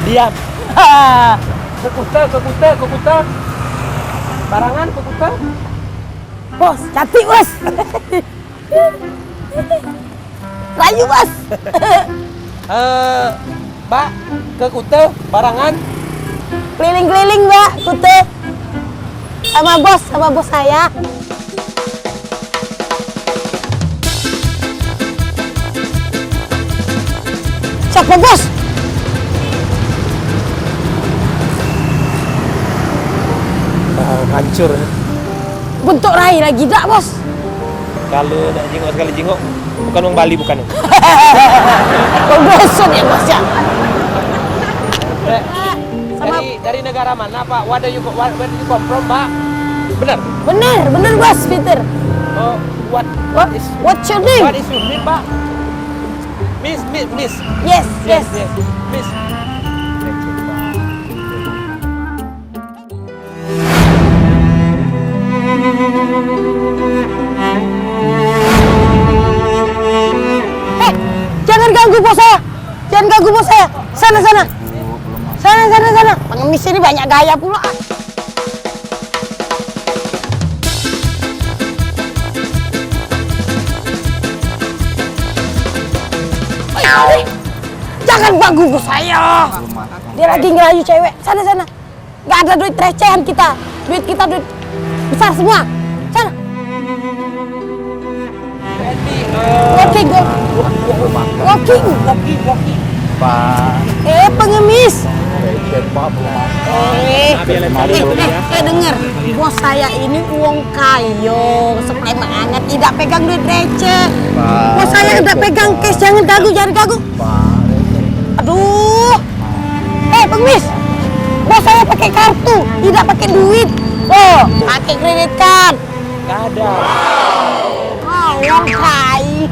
Diam. Kekuta. Barangan kekuta. Bos, cantik bos. Rayu bos. Mbak, kekuta barangan. Keliling-keliling mbak, kute. Sama bos saya. Siapa bos? Hancur. Bentuk rai lagi tak bos? Kalau nak jenguk sekali jenguk, bukan orang Bali bukan. Kau bosan ya bos ya? Dari negara mana Pak? Where do you come from Pak? Benar? Bener bos Peter. Oh, What's your name? What is your name Pak? Miss. Yes. Miss. Jangan ganggu bos saya. Sana. Pengemis ini banyak gaya pula. Jangan ganggu bos saya. Dia lagi ngerayu cewek. Sana. Gak ada duit recehan kita. Duit kita duit besar semua. Sana. Walking. Pak. Pengemis. Denger. Bos saya ini uang kayo, supply banget, tidak pegang duit receh. Bos saya tidak pegang cash, jangan ganggu. Aduh. Pengemis. Bos saya pakai kartu, tidak pakai duit. Oh, pakai kredit card. Gak ada. Uang kayo.